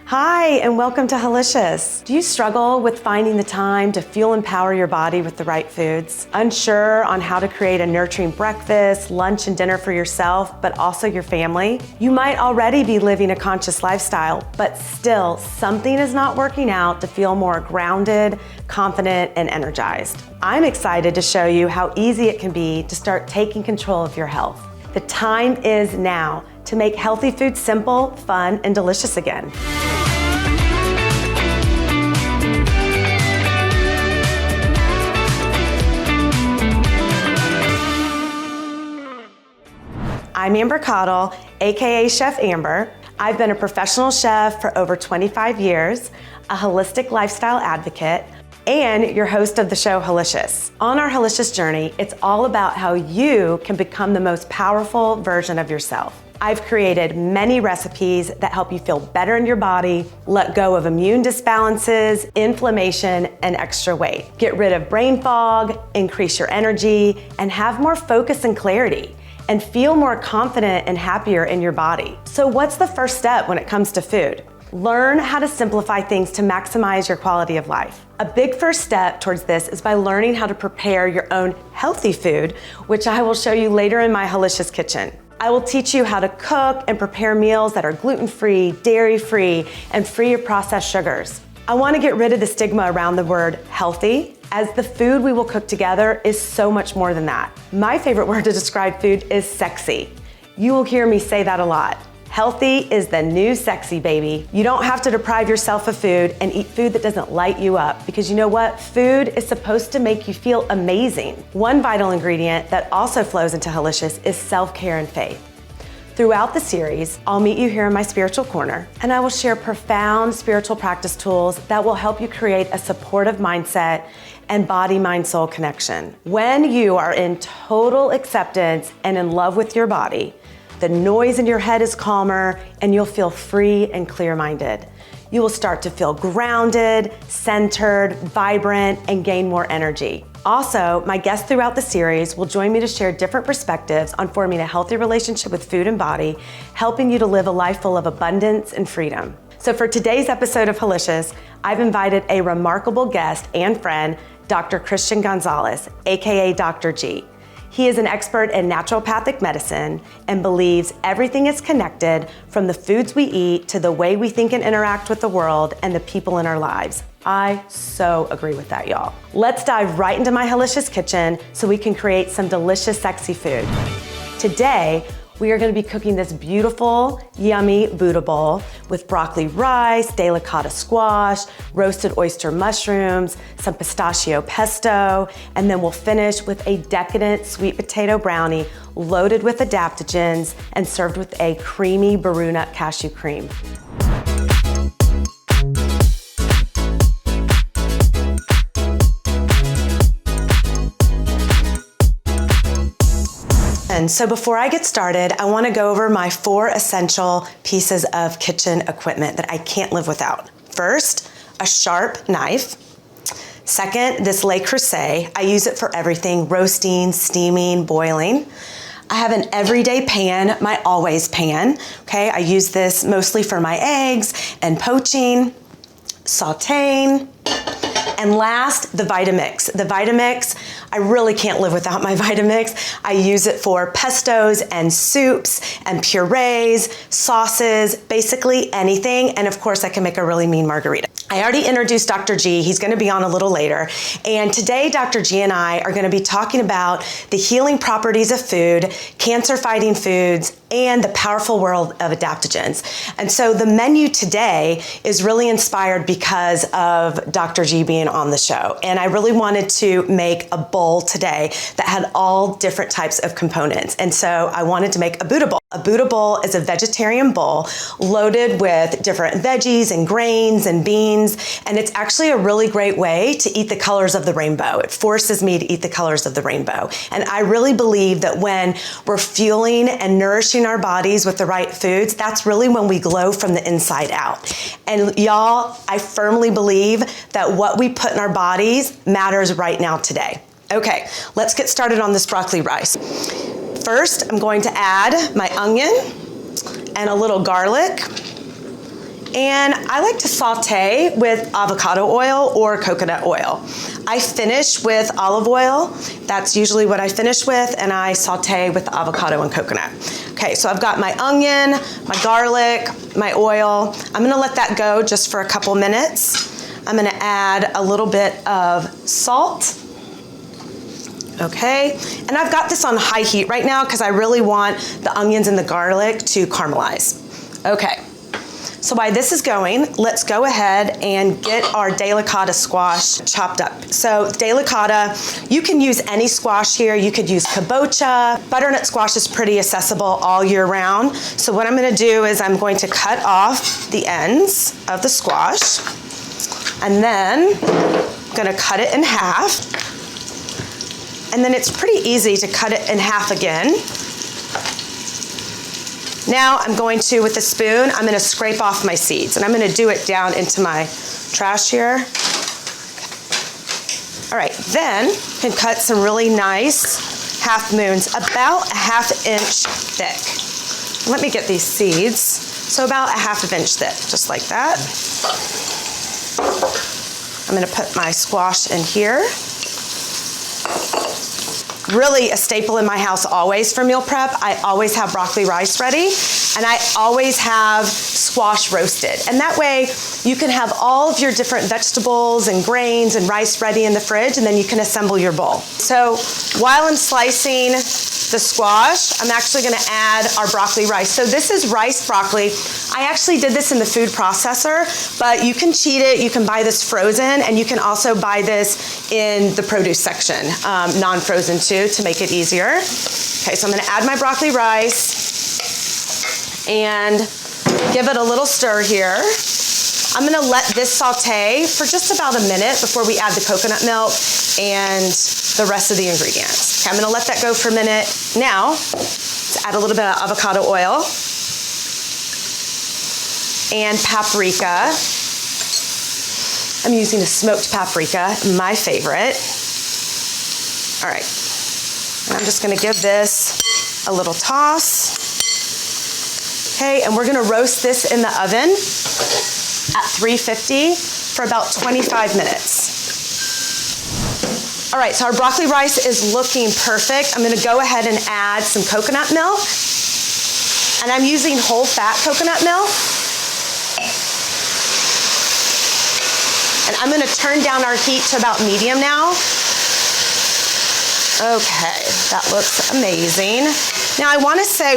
Hi, and welcome to Hellicious. Do you struggle with finding the time to fuel and power your body with the right foods? Unsure on how to create a nurturing breakfast, lunch, and dinner for yourself, but also your family? You might already be living a conscious lifestyle, but still something is not working out to feel more grounded, confident, and energized. I'm excited to show you how easy it can be to start taking control of your health. The time is now to make healthy food simple, fun, and delicious again. I'm Amber Cottle, AKA Chef Amber. I've been a professional chef for over 25 years, a holistic lifestyle advocate, and your host of the show, Wholicious. On our Hellicious journey, it's all about how you can become the most powerful version of yourself. I've created many recipes that help you feel better in your body, let go of immune disbalances, inflammation, and extra weight. Get rid of brain fog, increase your energy, and have more focus and clarity, and feel more confident and happier in your body. So what's the first step when it comes to food? Learn how to simplify things to maximize your quality of life. A big first step towards this is by learning how to prepare your own healthy food, which I will show you later in my Hellicious kitchen. I will teach you how to cook and prepare meals that are gluten-free, dairy-free, and free of processed sugars. I want to get rid of the stigma around the word healthy, as the food we will cook together is so much more than that. My favorite word to describe food is sexy. You will hear me say that a lot. Healthy is the new sexy, baby. You don't have to deprive yourself of food and eat food that doesn't light you up, because you know what? Food is supposed to make you feel amazing. One vital ingredient that also flows into Hellicious is self-care and faith. Throughout the series, I'll meet you here in my spiritual corner, and I will share profound spiritual practice tools that will help you create a supportive mindset and body-mind-soul connection. When you are in total acceptance and in love with your body, the noise in your head is calmer, and you'll feel free and clear-minded. You will start to feel grounded, centered, vibrant, and gain more energy. Also, my guests throughout the series will join me to share different perspectives on forming a healthy relationship with food and body, helping you to live a life full of abundance and freedom. So for today's episode of Hellicious, I've invited a remarkable guest and friend, Dr. Christian Gonzalez, AKA Dr. G. He is an expert in naturopathic medicine and believes everything is connected, from the foods we eat to the way we think and interact with the world and the people in our lives. I so agree with that, y'all. Let's dive right into my Hellicious kitchen so we can create some delicious, sexy food. Today, we are going to be cooking this beautiful, yummy Buddha bowl with broccoli rice, delicata squash, roasted oyster mushrooms, some pistachio pesto, and then we'll finish with a decadent sweet potato brownie loaded with adaptogens and served with a creamy baru nut cashew cream. So before I get started, I want to go over my 4 essential pieces of kitchen equipment that I can't live without. First, a sharp knife. Second, this Le Creuset. I use it for everything: roasting, steaming, boiling. I have an everyday pan, my always pan. Okay, I use this mostly for my eggs and poaching, sauteing. And last, the Vitamix. The Vitamix, I really can't live without my Vitamix. I use it for pestos and soups and purees, sauces, basically anything. And of course, I can make a really mean margarita. I already introduced Dr. G. He's going to be on a little later. And today, Dr. G and I are going to be talking about the healing properties of food, cancer-fighting foods, and the powerful world of adaptogens. And so the menu today is really inspired because of Dr. G being on the show. And I really wanted to make a bowl today that had all different types of components. And so I wanted to make a Buddha bowl. A Buddha bowl is a vegetarian bowl loaded with different veggies and grains and beans. And it's actually a really great way to eat the colors of the rainbow. It forces me to eat the colors of the rainbow. And I really believe that when we're fueling and nourishing our bodies with the right foods, that's really when we glow from the inside out. And y'all, I firmly believe that what we put in our bodies matters right now today. Okay, let's get started on this broccoli rice. First, I'm going to add my onion and a little garlic And I like to saute with avocado oil or coconut oil. I finish with olive oil. That's usually what I finish with, and I saute with avocado and coconut. Okay, so I've got my onion, my garlic, my oil. I'm gonna let that go just for a couple minutes. I'm gonna add a little bit of salt. Okay, and I've got this on high heat right now because I really want the onions and the garlic to caramelize. Okay. So while this is going, let's go ahead and get our delicata squash chopped up. So delicata, you can use any squash here. You could use kabocha. Butternut squash is pretty accessible all year round. So what I'm gonna do is I'm going to cut off the ends of the squash, and then I'm gonna cut it in half. And then it's pretty easy to cut it in half again. Now I'm going to, with a spoon, I'm gonna scrape off my seeds, and I'm gonna do it down into my trash here. All right, then you can cut some really nice half moons, about a ½ inch thick. Let me get these seeds. So about a ½ inch thick, just like that. I'm gonna put my squash in here. Really a staple in my house always for meal prep. I always have broccoli rice ready, and I always have squash roasted. And that way you can have all of your different vegetables and grains and rice ready in the fridge, and then you can assemble your bowl. So while I'm slicing the squash, I'm actually gonna add our broccoli rice. So this is rice broccoli. I actually did this in the food processor, but you can cheat it. You can buy this frozen, and you can also buy this in the produce section, non-frozen too, to make it easier. Okay, so I'm gonna add my broccoli rice and give it a little stir here. I'm gonna let this saute for just about a minute before we add the coconut milk and the rest of the ingredients. Okay, I'm gonna let that go for a minute. Now, let's add a little bit of avocado oil and paprika. I'm using a smoked paprika, my favorite. All right, and I'm just gonna give this a little toss. Okay, and we're gonna roast this in the oven at 350 for about 25 minutes. All right, so our broccoli rice is looking perfect. I'm gonna go ahead and add some coconut milk, and I'm using whole fat coconut milk. And I'm gonna turn down our heat to about medium now. Okay, that looks amazing. Now I wanna say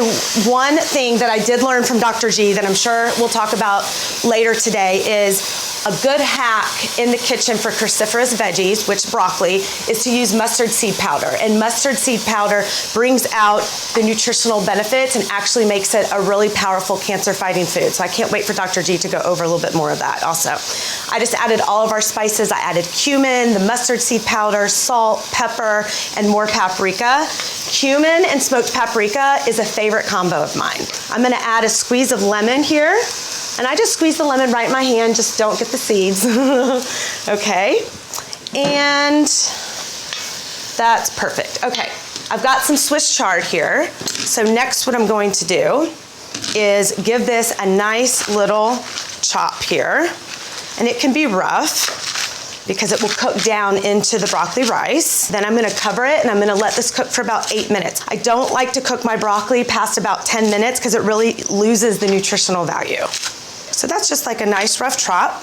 one thing that I did learn from Dr. G that I'm sure we'll talk about later today is a good hack in the kitchen for cruciferous veggies, which broccoli, is to use mustard seed powder. And mustard seed powder brings out the nutritional benefits and actually makes it a really powerful cancer-fighting food. So I can't wait for Dr. G to go over a little bit more of that also. I just added all of our spices. I added cumin, the mustard seed powder, salt, pepper, and more paprika. Cumin and smoked paprika is a favorite combo of mine. I'm gonna add a squeeze of lemon here. And I just squeeze the lemon right in my hand, just don't get the seeds. Okay, and that's perfect. Okay, I've got some Swiss chard here. So next what I'm going to do is give this a nice little chop here. And it can be rough because it will cook down into the broccoli rice. Then I'm gonna cover it and I'm gonna let this cook for about 8 minutes. I don't like to cook my broccoli past about 10 minutes because it really loses the nutritional value. So that's just like a nice rough chop.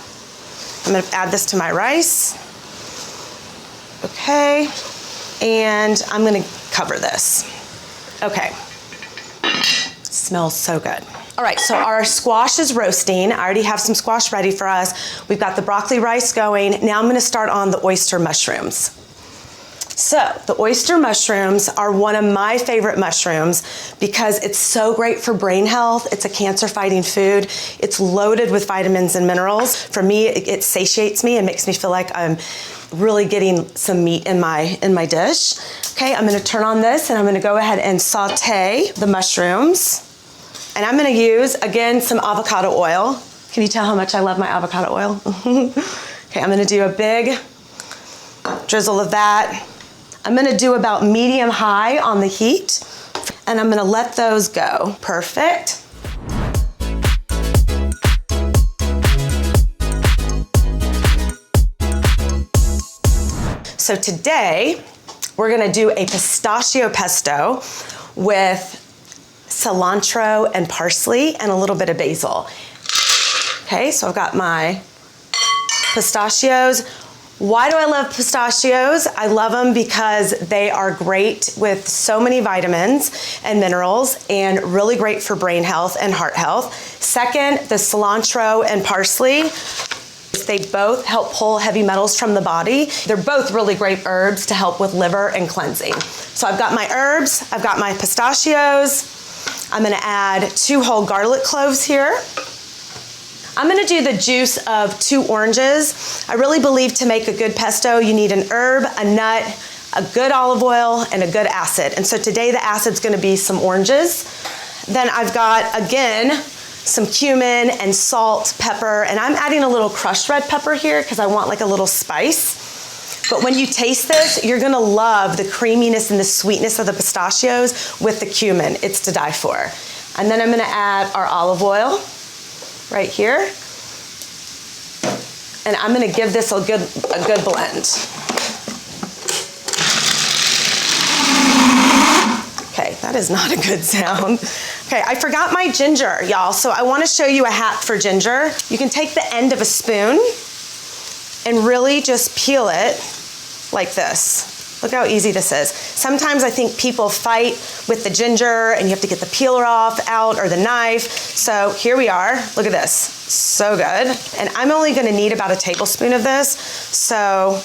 I'm gonna add this to my rice. Okay, and I'm gonna cover this. Okay, smells so good. All right, so our squash is roasting. I already have some squash ready for us. We've got the broccoli rice going. Now I'm gonna start on the oyster mushrooms. So the oyster mushrooms are one of my favorite mushrooms because it's so great for brain health. It's a cancer-fighting food. It's loaded with vitamins and minerals. For me, it satiates me and makes me feel like I'm really getting some meat in my dish. Okay, I'm gonna turn on this and I'm gonna go ahead and saute the mushrooms. And I'm gonna use, again, some avocado oil. Can you tell how much I love my avocado oil? Okay, I'm gonna do a big drizzle of that. I'm gonna do about medium-high on the heat, and I'm gonna let those go. Perfect. So today, we're gonna do a pistachio pesto with cilantro and parsley and a little bit of basil. Okay, so I've got my pistachios. Why do I love pistachios? I love them because they are great with so many vitamins and minerals and really great for brain health and heart health. Second, the cilantro and parsley, they both help pull heavy metals from the body. They're both really great herbs to help with liver and cleansing. So I've got my herbs, I've got my pistachios. I'm gonna add 2 whole garlic cloves here. I'm gonna do the juice of 2 oranges. I really believe to make a good pesto, you need an herb, a nut, a good olive oil, and a good acid. And so today the acid's gonna be some oranges. Then I've got, again, some cumin and salt, pepper, and I'm adding a little crushed red pepper here because I want like a little spice. But when you taste this, you're gonna love the creaminess and the sweetness of the pistachios with the cumin. It's to die for. And then I'm gonna add our olive oil right here. And I'm gonna give this a good blend. Okay, that is not a good sound. Okay, I forgot my ginger, y'all, so I wanna show you a hack for ginger. You can take the end of a spoon and really just peel it like this. Look how easy this is. Sometimes I think people fight with the ginger and you have to get the peeler out or the knife. So here we are, look at this, so good. And I'm only gonna need about a tablespoon of this. So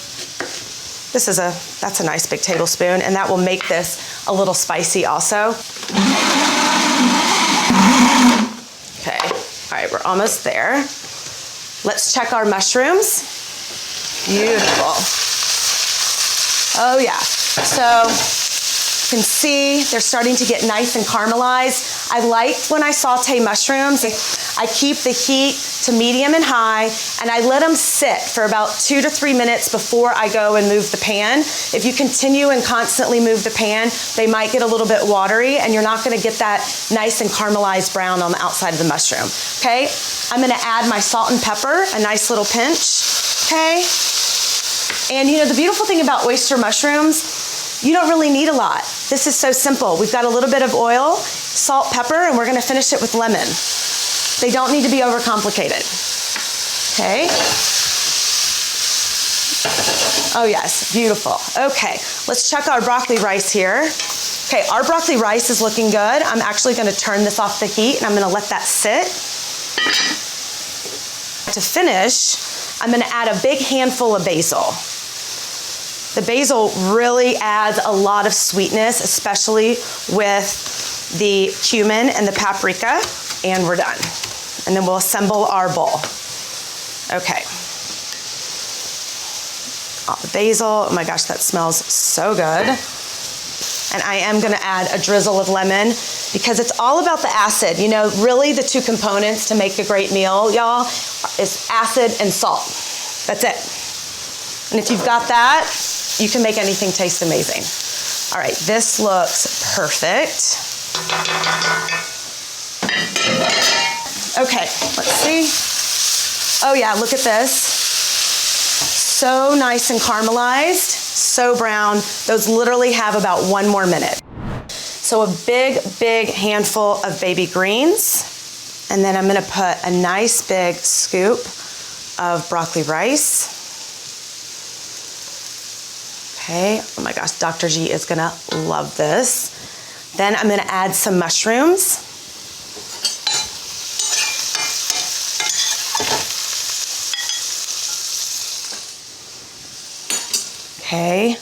that's a nice big tablespoon, and that will make this a little spicy also. Okay, all right, we're almost there. Let's check our mushrooms. Beautiful. Oh yeah, so you can see they're starting to get nice and caramelized. I like when I saute mushrooms, I keep the heat to medium and high, and I let them sit for about 2 to 3 minutes before I go and move the pan. If you continue and constantly move the pan, they might get a little bit watery and you're not gonna get that nice and caramelized brown on the outside of the mushroom, okay? I'm gonna add my salt and pepper, a nice little pinch, okay? And you know, the beautiful thing about oyster mushrooms, you don't really need a lot. This is so simple. We've got a little bit of oil, salt, pepper, and we're gonna finish it with lemon. They don't need to be overcomplicated, okay? Oh yes, beautiful. Okay, let's check our broccoli rice here. Okay, our broccoli rice is looking good. I'm actually gonna turn this off the heat and I'm gonna let that sit. To finish, I'm gonna add a big handful of basil. The basil really adds a lot of sweetness, especially with the cumin and the paprika, and we're done. And then we'll assemble our bowl. Okay. Oh, the basil, oh my gosh, that smells so good. And I am gonna add a drizzle of lemon because it's all about the acid. You know, really the 2 components to make a great meal, y'all, is acid and salt. That's it. And if you've got that, you can make anything taste amazing. All right, this looks perfect. Okay, let's see. Oh yeah, look at this. So nice and caramelized, so brown. Those literally have about 1 more minute. So a big handful of baby greens. And then I'm gonna put a nice big scoop of broccoli rice. Okay, oh my gosh, Dr. G is gonna love this. Then I'm gonna add some mushrooms. Okay,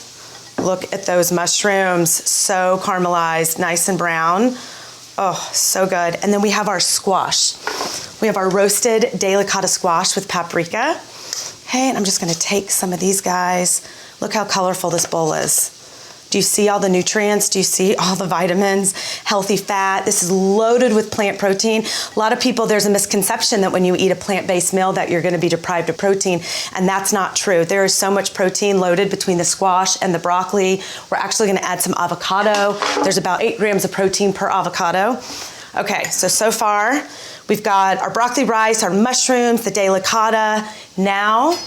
look at those mushrooms, so caramelized, nice and brown. Oh, so good. And then we have our squash. We have our roasted delicata squash with paprika. Okay, and I'm just gonna take some of these guys. Look how colorful this bowl is. Do you see all the nutrients? Do you see all the vitamins, healthy fat? This is loaded with plant protein. A lot of people, there's a misconception that when you eat a plant-based meal that you're gonna be deprived of protein, and that's not true. There is so much protein loaded between the squash and the broccoli. We're actually gonna add some avocado. There's about 8 grams of protein per avocado. Okay, so far, we've got our broccoli rice, our mushrooms, the delicata. Now,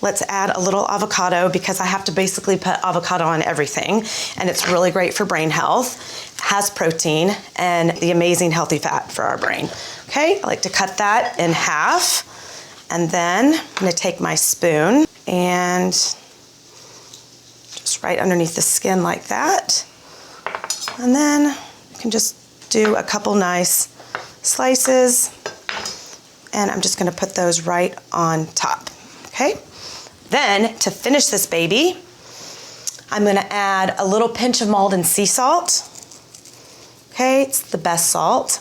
let's add a little avocado because I have to basically put avocado on everything, and it's really great for brain health, has protein, and the amazing healthy fat for our brain. Okay, I like to cut that in half, and then I'm gonna take my spoon and just right underneath the skin like that. And then you can just do a couple nice slices, and I'm just gonna put those right on top, okay? Then, to finish this baby, I'm gonna add a little pinch of Maldon sea salt, okay? It's the best salt.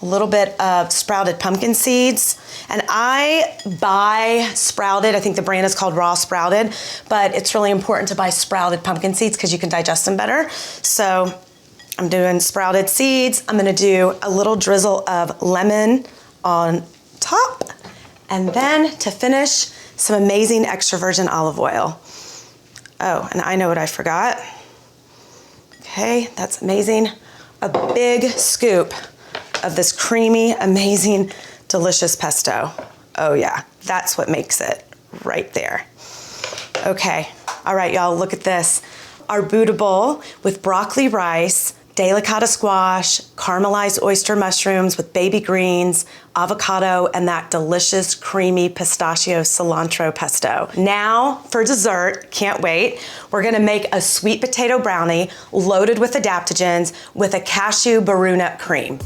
A little bit of sprouted pumpkin seeds. And I buy sprouted, I think the brand is called Raw Sprouted, but it's really important to buy sprouted pumpkin seeds because you can digest them better. So I'm doing sprouted seeds. I'm gonna do a little drizzle of lemon on top. And then to finish, some amazing extra virgin olive oil. Oh, and I know what I forgot. Okay, that's amazing. A big scoop of this creamy, amazing, delicious pesto. Oh yeah, that's what makes it right there. Okay, all right, y'all, look at this. Our Buddha bowl with broccoli rice, delicata squash, caramelized oyster mushrooms with baby greens, avocado, and that delicious creamy pistachio cilantro pesto. Now for dessert, can't wait. We're gonna make a sweet potato brownie loaded with adaptogens with a cashew baru nut cream.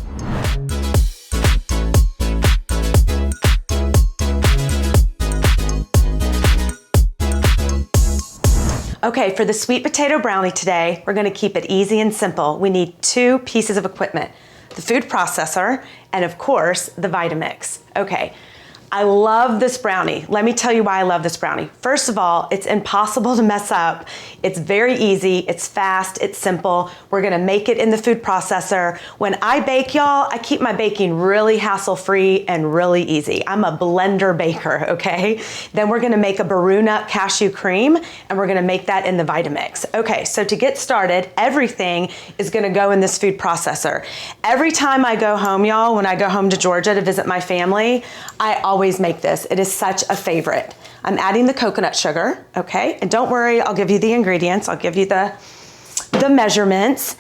Okay, for the sweet potato brownie today, we're gonna keep it easy and simple. We need 2 pieces of equipment, the food processor, and of course, the Vitamix. Okay, I love this brownie. Let me tell you why I love this brownie. First of all, it's impossible to mess up. It's very easy, it's fast, it's simple. We're gonna make it in the food processor. When I bake, y'all, I keep my baking really hassle-free and really easy. I'm a blender baker, okay? Then we're gonna make a baru nut cashew cream, and we're gonna make that in the Vitamix. Okay, so to get started, everything is gonna go in this food processor. Every time I go home, y'all, when I go home to Georgia to visit my family, I always make this. It is such a favorite. I'm adding the coconut sugar, okay? And don't worry, I'll give you the ingredients. I'll give you the measurements.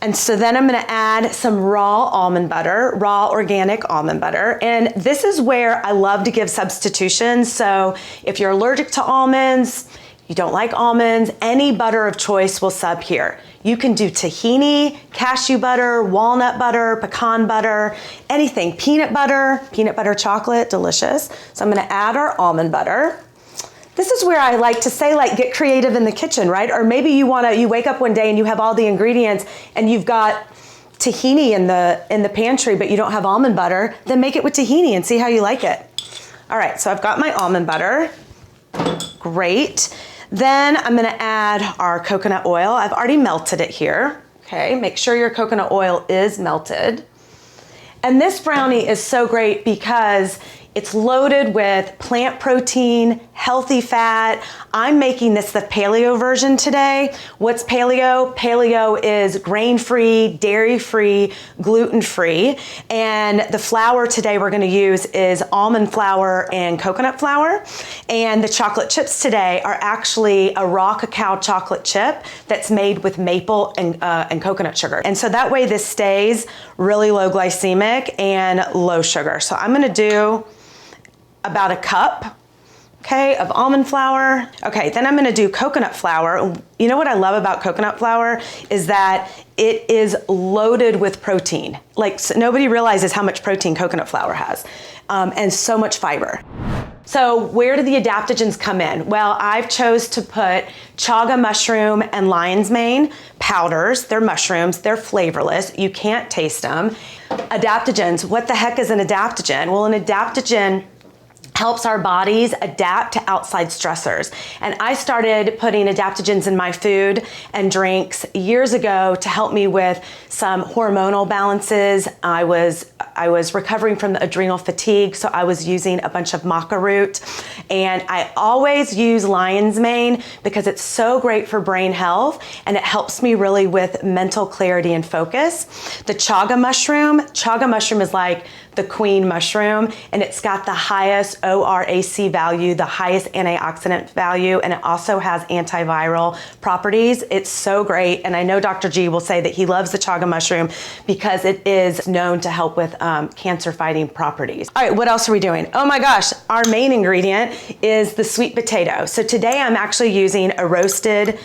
And so then I'm gonna add some raw almond butter, raw organic almond butter. And this is where I love to give substitutions. So if you're allergic to almonds, you don't like almonds, any butter of choice will sub here. You can do tahini, cashew butter, walnut butter, pecan butter, anything. Peanut butter chocolate, delicious. So I'm gonna add our almond butter. This is where I like to say, like, get creative in the kitchen, right? Or maybe you wake up one day and you have all the ingredients and you've got tahini in the pantry, but you don't have almond butter, then make it with tahini and see how you like it. All right, so I've got my almond butter. Great. Then I'm gonna add our coconut oil. I've already melted it here. Okay, make sure your coconut oil is melted. And this brownie is so great because it's loaded with plant protein, healthy fat. I'm making this the paleo version today. What's paleo? Paleo is grain-free, dairy-free, gluten-free. And the flour today we're gonna use is almond flour and coconut flour. And the chocolate chips today are actually a raw cacao chocolate chip that's made with maple and coconut sugar. And so that way this stays really low glycemic and low sugar. So I'm gonna do about a cup, okay, of almond flour. Okay, then I'm gonna do coconut flour. You know what I love about coconut flour is that it is loaded with protein. Like, so nobody realizes how much protein coconut flour has, and so much fiber. So where do the adaptogens come in? Well, I've chose to put chaga mushroom and lion's mane powders. They're mushrooms, they're flavorless, you can't taste them. Adaptogens, what the heck is an adaptogen? Well, an adaptogen helps our bodies adapt to outside stressors. And I started putting adaptogens in my food and drinks years ago to help me with some hormonal balances. I was I was recovering from the adrenal fatigue, so I was using a bunch of maca root. And I always use lion's mane because it's so great for brain health and it helps me really with mental clarity and focus. The chaga mushroom is like the queen mushroom, and it's got the highest ORAC value, the highest antioxidant value, and it also has antiviral properties. It's so great, and I know Dr. G will say that he loves the chaga mushroom because it is known to help with cancer fighting properties. All right, what else are we doing? Oh my gosh, our main ingredient is the sweet potato. So today I'm actually using a roasted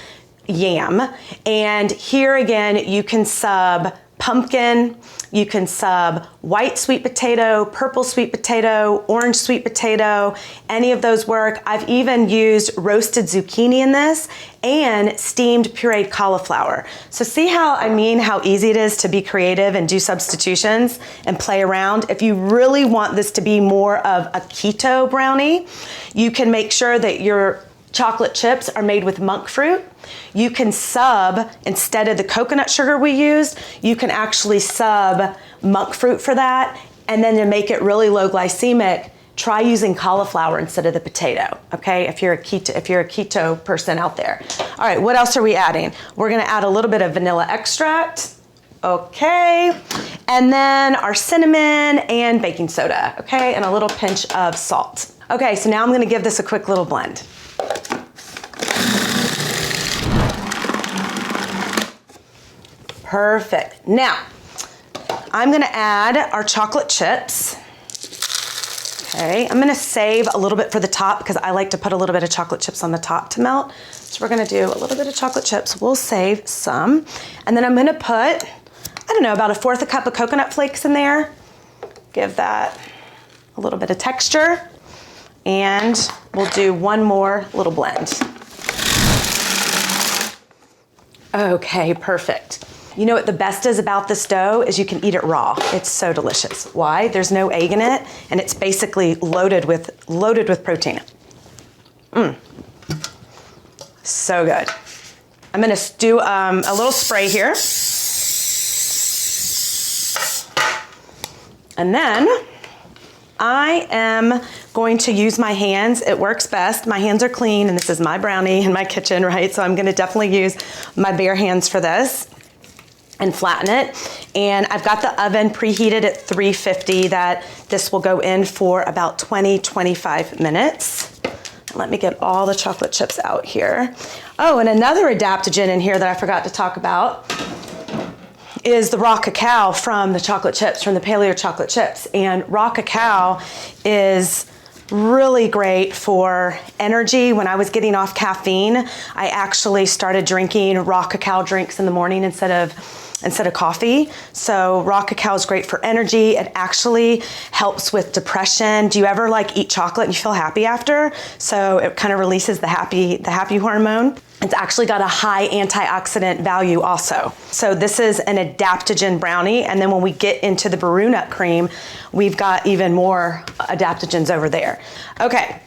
yam, and here again you can sub pumpkin, you can sub white sweet potato, purple sweet potato, orange sweet potato, any of those work. I've even used roasted zucchini in this and steamed pureed cauliflower. So see how easy it is to be creative and do substitutions and play around. If you really want this to be more of a keto brownie, you can make sure that your chocolate chips are made with monk fruit. You can sub, instead of the coconut sugar we used, you can actually sub monk fruit for that. And then to make it really low glycemic, try using cauliflower instead of the potato, okay? If you're a keto person out there. All right, what else are we adding? We're gonna add a little bit of vanilla extract, okay? And then our cinnamon and baking soda, okay? And a little pinch of salt. Okay, so now I'm gonna give this a quick little blend. Perfect. Now, I'm gonna add our chocolate chips. Okay, I'm gonna save a little bit for the top because I like to put a little bit of chocolate chips on the top to melt. So we're gonna do a little bit of chocolate chips. We'll save some. And then I'm gonna put, I don't know, about 1/4 cup of coconut flakes in there. Give that a little bit of texture. And we'll do one more little blend. Okay, perfect. You know what the best is about this dough is you can eat it raw. It's so delicious. Why? There's no egg in it, and it's basically loaded with protein. So good. I'm gonna do a little spray here. And then I am going to use my hands. It works best. My hands are clean, and this is my brownie in my kitchen, right? So I'm gonna definitely use my bare hands for this and flatten it. And I've got the oven preheated at 350 that this will go in for about 20-25 minutes. Let me get all the chocolate chips out here. Oh, and another adaptogen in here that I forgot to talk about is the raw cacao from the chocolate chips, from the paleo chocolate chips. And raw cacao is really great for energy. When I was getting off caffeine, I actually started drinking raw cacao drinks in the morning instead of coffee. So raw cacao is great for energy. It actually helps with depression. Do you ever eat chocolate and you feel happy after? So it kind of releases the happy hormone. It's actually got a high antioxidant value also. So this is an adaptogen brownie. And then when we get into the baru nut cream, we've got even more adaptogens over there. Okay,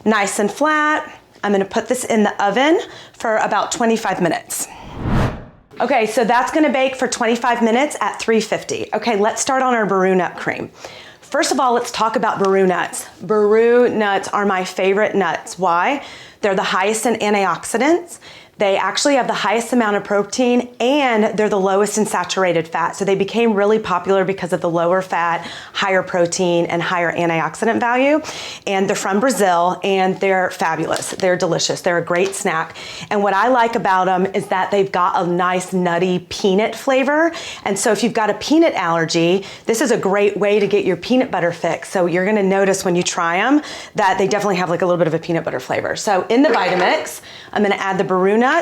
nice and flat. I'm gonna put this in the oven for about 25 minutes. Okay, so that's gonna bake for 25 minutes at 350. Okay, let's start on our baru nut cream. First of all, let's talk about baru nuts. Baru nuts are my favorite nuts. Why? They're the highest in antioxidants. They actually have the highest amount of protein, and they're the lowest in saturated fat. So they became really popular because of the lower fat, higher protein, and higher antioxidant value. And they're from Brazil, and they're fabulous. They're delicious. They're a great snack. And what I like about them is that they've got a nice nutty peanut flavor. And so if you've got a peanut allergy, this is a great way to get your peanut butter fix. So you're gonna notice when you try them that they definitely have a little bit of a peanut butter flavor. So in the Vitamix, I'm gonna add the baru nuts,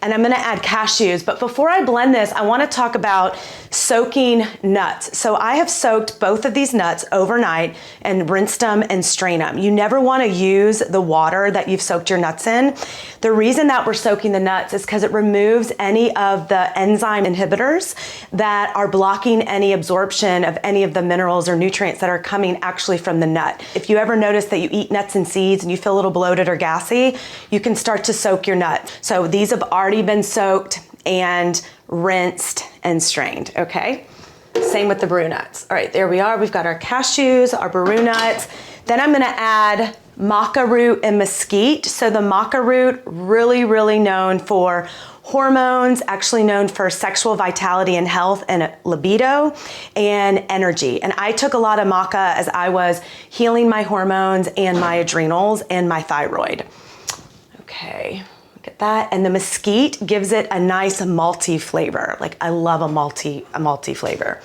and I'm gonna add cashews. But before I blend this, I wanna talk about soaking nuts. So I have soaked both of these nuts overnight and rinsed them and strained them. You never wanna use the water that you've soaked your nuts in. The reason that we're soaking the nuts is because it removes any of the enzyme inhibitors that are blocking any absorption of any of the minerals or nutrients that are coming actually from the nut. If you ever notice that you eat nuts and seeds and you feel a little bloated or gassy, you can start to soak your nut. So these have already been soaked and rinsed and strained, okay? Same with the brew nuts. All right, there we are. We've got our cashews, our brew nuts. Then I'm gonna add maca root and mesquite. So the maca root, really, really known for hormones, actually known for sexual vitality and health and libido and energy. And I took a lot of maca as I was healing my hormones and my adrenals and my thyroid. Okay, look at that. And the mesquite gives it a nice malty flavor. Like I love a malty flavor.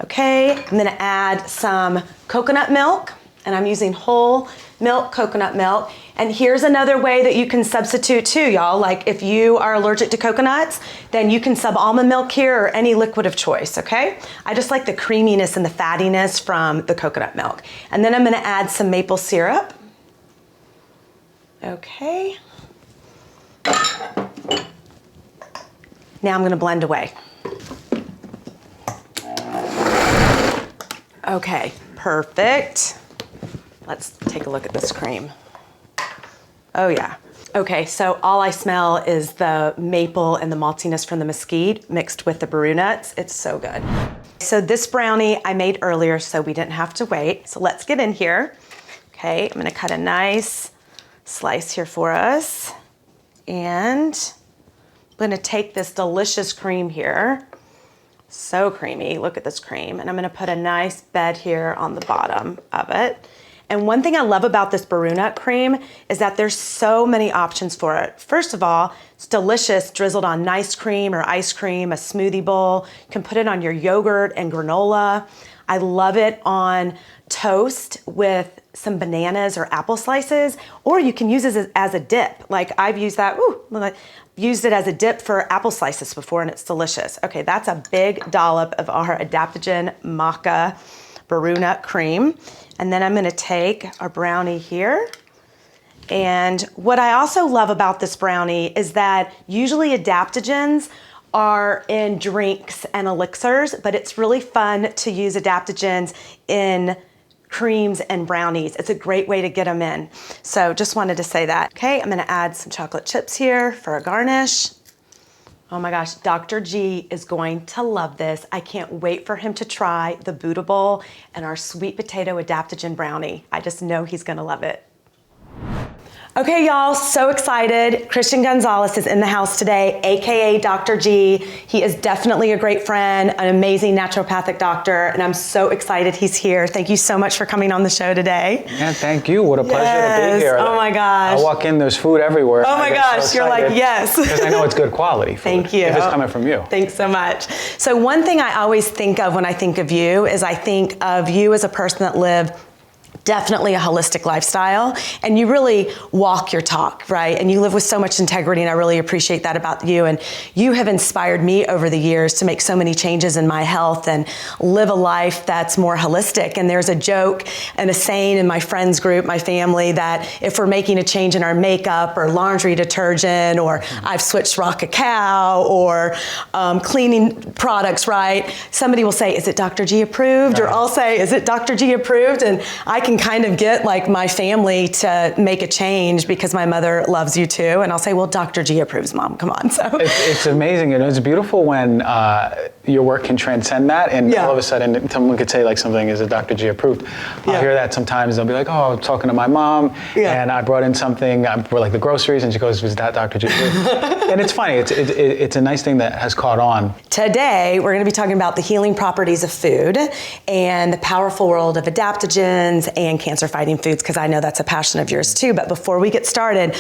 Okay, I'm gonna add some coconut milk, and I'm using whole milk coconut milk. And here's another way that you can substitute too, y'all. Like if you are allergic to coconuts, then you can sub almond milk here or any liquid of choice, okay? I just like the creaminess and the fattiness from the coconut milk. And then I'm gonna add some maple syrup. Okay. Now I'm gonna blend away. Okay, perfect. Let's take a look at this cream. Oh yeah. Okay, so all I smell is the maple and the maltiness from the mesquite mixed with the brew nuts. It's so good. So this brownie I made earlier, so we didn't have to wait. So let's get in here. Okay, I'm gonna cut a nice slice here for us. And I'm gonna take this delicious cream here. So creamy, look at this cream. And I'm gonna put a nice bed here on the bottom of it. And one thing I love about this brew nut cream is that there's so many options for it. First of all, it's delicious, drizzled on nice cream or ice cream, a smoothie bowl. You can put it on your yogurt and granola. I love it on toast with some bananas or apple slices, or you can use it as a dip. Like I've used that, used it as a dip for apple slices before, and it's delicious. Okay, that's a big dollop of our Adaptogen maca brew nut cream. And then I'm gonna take our brownie here. And what I also love about this brownie is that usually adaptogens are in drinks and elixirs, but it's really fun to use adaptogens in creams and brownies. It's a great way to get them in. So just wanted to say that. Okay, I'm gonna add some chocolate chips here for a garnish. Oh my gosh, Dr. G is going to love this. I can't wait for him to try the Buddha Bowl and our sweet potato adaptogen brownie. I just know he's gonna love it. Okay, y'all, so excited. Christian Gonzalez is in the house today, AKA Dr. G. He is definitely a great friend, an amazing naturopathic doctor, and I'm so excited he's here. Thank you so much for coming on the show today. Yeah, thank you. What a pleasure to be here. Oh my gosh. I walk in, there's food everywhere. Oh my gosh, you're like, yes. Because I know it's good quality food. Thank you. If it's coming from you. Thanks so much. So one thing I always think of when I think of you is I think of you as a person that lived definitely a holistic lifestyle, and you really walk your talk, right? And you live with so much integrity, and I really appreciate that about you. And you have inspired me over the years to make so many changes in my health and live a life that's more holistic. And there's a joke and a saying in my friends group, my family, that if we're making a change in our makeup or laundry detergent, or I've switched raw cacao or cleaning products, right? Somebody will say, is it Dr. G approved? Or I'll say, is it Dr. G approved? And I can kind of get like my family to make a change because my mother loves you too. And I'll say, well, Dr. G approves, Mom, come on. So it's amazing. You know, it's beautiful when your work can transcend that, and all of a sudden someone could say like something, is it Dr. G approved? I'll hear that sometimes. They'll be like, oh, I'm talking to my mom and I brought in something for like the groceries, and she goes, was that Dr. G approved? And it's funny. It's a nice thing that has caught on. Today, we're going to be talking about the healing properties of food and the powerful world of adaptogens and cancer-fighting foods, because I know that's a passion of yours too. But before we get started,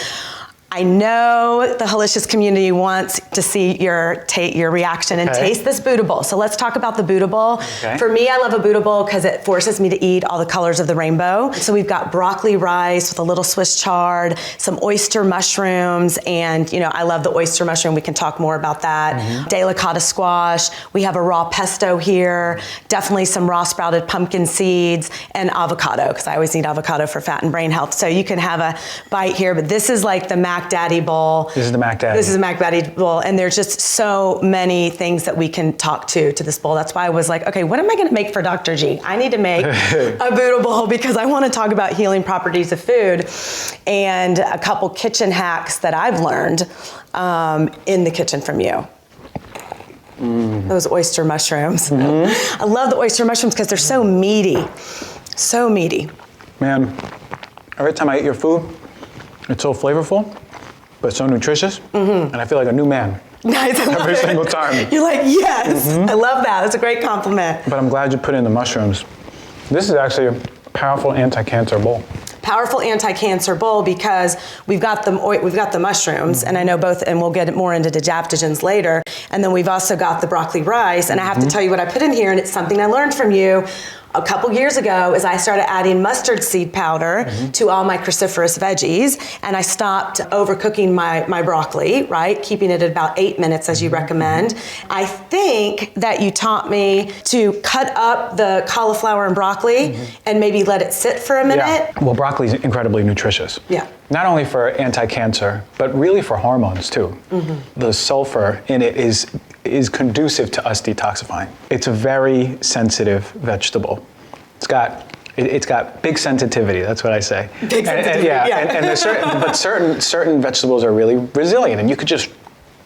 I know the Hellicious community wants to see your reaction and taste this Buddha Bowl. So let's talk about the Buddha Bowl. For me, I love a Buddha Bowl because it forces me to eat all the colors of the rainbow. So we've got broccoli rice with a little Swiss chard, some oyster mushrooms, and you know, I love the oyster mushroom. We can talk more about that. Delicata squash. We have a raw pesto here, definitely some raw sprouted pumpkin seeds, and avocado, because I always need avocado for fat and brain health. So you can have a bite here, but this is like the Mac Daddy Bowl. This is the Mac Daddy. This is the Mac Daddy Bowl, and there's just so many things that we can talk to this bowl. That's why I was like, okay, what am I gonna make for Dr. G? I need to make a Buddha Bowl because I wanna talk about healing properties of food and a couple kitchen hacks that I've learned in the kitchen from you. those oyster mushrooms. I love the oyster mushrooms because they're so meaty. So meaty. Man, every time I eat your food, it's so flavorful, but so nutritious, and I feel like a new man. Nice, every single time. You're like, yes, I love that. That's a great compliment. But I'm glad you put in the mushrooms. This is actually a powerful anti-cancer bowl. Powerful anti-cancer bowl because we've got the mushrooms, and I know both, and we'll get more into the adaptogens later. And then we've also got the broccoli rice, and I have to tell you what I put in here, and it's something I learned from you a couple years ago. Is I started adding mustard seed powder to all my cruciferous veggies, and I stopped overcooking my broccoli, right? Keeping it at about 8 minutes as you recommend. I think that you taught me to cut up the cauliflower and broccoli and maybe let it sit for a minute. Yeah. Well, broccoli is incredibly nutritious. Yeah. Not only for anti-cancer, but really for hormones too. The sulfur in it is conducive to us detoxifying. It's a very sensitive vegetable. It's got big sensitivity. That's what I say. Big sensitivity. And there's certain vegetables are really resilient, and you could just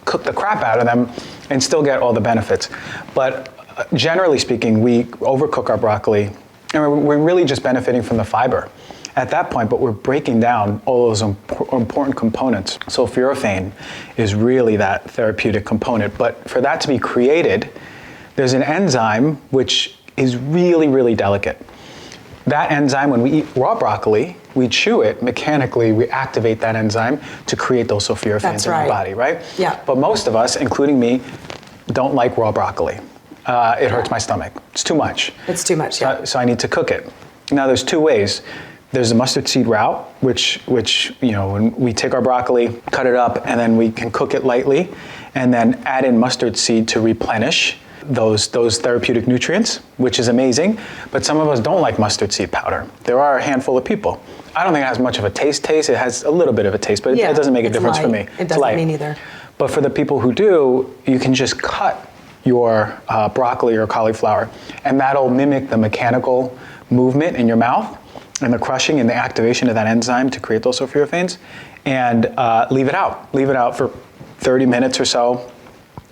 cook the crap out of them and still get all the benefits. But generally speaking, we overcook our broccoli, and we're really just benefiting from the fiber at that point, but we're breaking down all those important components. Sulforaphane is really that therapeutic component, but for that to be created, there's an enzyme which is really, really delicate. That enzyme, when we eat raw broccoli, we chew it mechanically, we activate that enzyme to create those sulforaphanes in our body, right? Yeah. But most of us, including me, don't like raw broccoli. It hurts my stomach. It's too much. It's too much, yeah. So I need to cook it. Now there's two ways. There's the mustard seed route, which when we take our broccoli, cut it up, and then we can cook it lightly, and then add in mustard seed to replenish those therapeutic nutrients, which is amazing. But some of us don't like mustard seed powder. There are a handful of people. I don't think it has much of a taste. It has a little bit of a taste, but it doesn't make a difference for me. It doesn't me neither. But for the people who do, you can just cut your broccoli or cauliflower, and that'll mimic the mechanical movement in your mouth and the crushing and the activation of that enzyme to create those sulforaphanes, and leave it out. Leave it out for 30 minutes or so,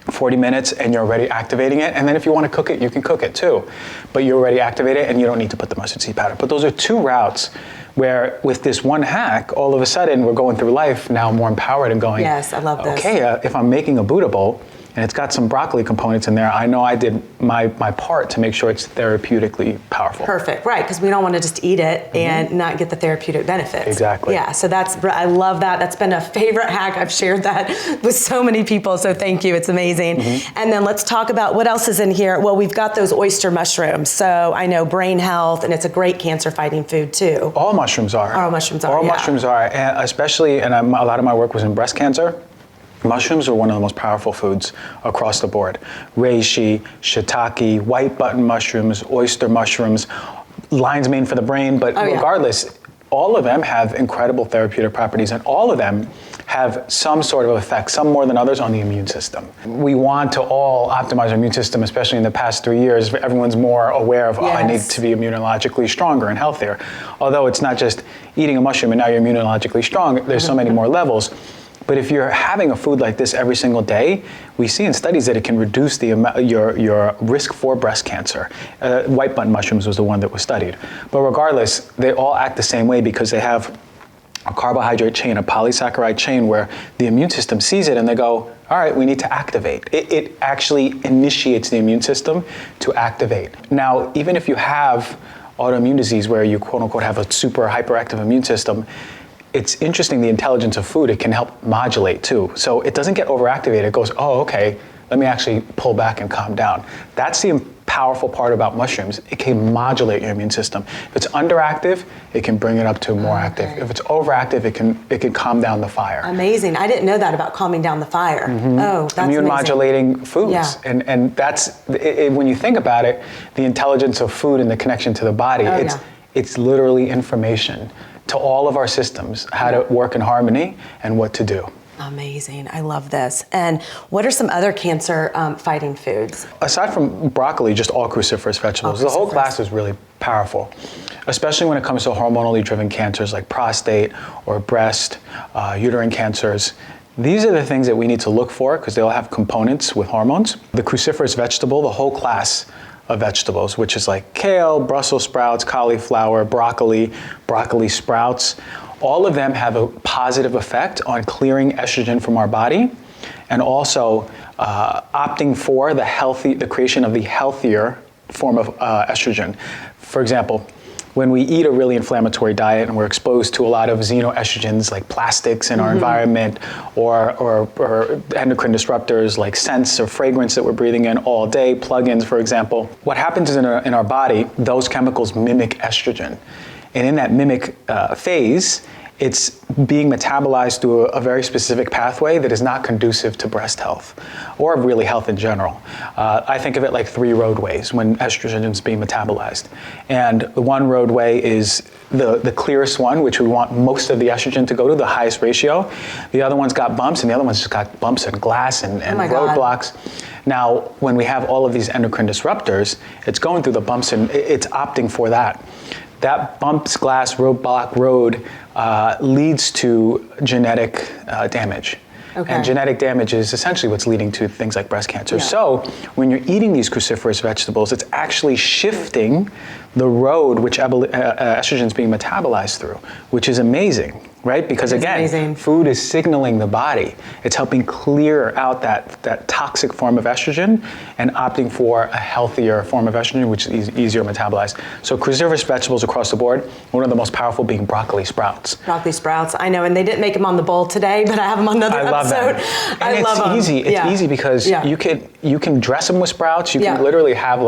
40 minutes, and you're already activating it. And then if you want to cook it, you can cook it too. But you already activate it, and you don't need to put the mustard seed powder. But those are two routes where with this one hack, all of a sudden we're going through life now more empowered and going, yes, I love this. Okay, if I'm making a Buddha bowl, and it's got some broccoli components in there, I know I did my part to make sure it's therapeutically powerful. Perfect, right, because we don't want to just eat it and not get the therapeutic benefits. Exactly. Yeah, so I love that. That's been a favorite hack. I've shared that with so many people, so thank you, it's amazing. And then let's talk about what else is in here. Well, we've got those oyster mushrooms, so I know brain health, and it's a great cancer-fighting food too. All mushrooms are. All mushrooms are, All mushrooms are, and especially, and a lot of my work was in breast cancer. Mushrooms are one of the most powerful foods across the board. Reishi, shiitake, white button mushrooms, oyster mushrooms, lion's mane for the brain, but regardless, all of them have incredible therapeutic properties, and all of them have some sort of effect, some more than others, on the immune system. We want to all optimize our immune system, especially in the past 3 years. Everyone's more aware of, I need to be immunologically stronger and healthier. Although it's not just eating a mushroom and now you're immunologically strong, there's so many more levels. But if you're having a food like this every single day, we see in studies that it can reduce your risk for breast cancer. White button mushrooms was the one that was studied. But regardless, they all act the same way because they have a carbohydrate chain, a polysaccharide chain, where the immune system sees it and they go, all right, we need to activate. It actually initiates the immune system to activate. Now, even if you have autoimmune disease where you quote unquote have a super hyperactive immune system, it's interesting, the intelligence of food, it can help modulate too. So it doesn't get overactivated. It goes, oh, okay, let me actually pull back and calm down. That's the powerful part about mushrooms. It can modulate your immune system. If it's underactive, it can bring it up to more active. If it's overactive, it can calm down the fire. Amazing. I didn't know that about calming down the fire. Oh, that's immune amazing. Modulating foods. Yeah. And that's, when you think about it, the intelligence of food and the connection to the body, it's literally information to all of our systems, how to work in harmony and what to do. Amazing. I love this. And what are some other cancer fighting foods? Aside from broccoli, just all cruciferous vegetables. The whole class is really powerful, especially when it comes to hormonally driven cancers like prostate or breast, uterine cancers. These are the things that we need to look for because they'll have components with hormones. The cruciferous vegetable, the whole class of vegetables, which is like kale, Brussels sprouts, cauliflower, broccoli sprouts, all of them have a positive effect on clearing estrogen from our body and also opting for the creation of the healthier form of estrogen. For example, when we eat a really inflammatory diet and we're exposed to a lot of xenoestrogens like plastics in our environment or endocrine disruptors like scents or fragrance that we're breathing in all day, plugins, for example, what happens is in our body, those chemicals mimic estrogen. And in that mimic phase, it's being metabolized through a very specific pathway that is not conducive to breast health or really health in general. I think of it like 3 roadways when estrogen is being metabolized. And the one roadway is the clearest one, which we want most of the estrogen to go to, the highest ratio. The other one's got bumps, and the other one's just got bumps and glass and roadblocks. Now, when we have all of these endocrine disruptors, it's going through the bumps and it's opting for that. That bumps, glass, roadblock, road leads to genetic damage. Okay. And genetic damage is essentially what's leading to things like breast cancer. Yeah. So when you're eating these cruciferous vegetables, it's actually shifting the road which estrogen is being metabolized through, which is amazing, right? Because again, food is signaling the body. It's helping clear out that toxic form of estrogen and opting for a healthier form of estrogen, which is easier metabolized. So cruciferous vegetables across the board, one of the most powerful being broccoli sprouts. Broccoli sprouts, I know, and they didn't make them on the bowl today, but I have them on another episode. I love them. It's easy because you can dress them with sprouts. You can literally have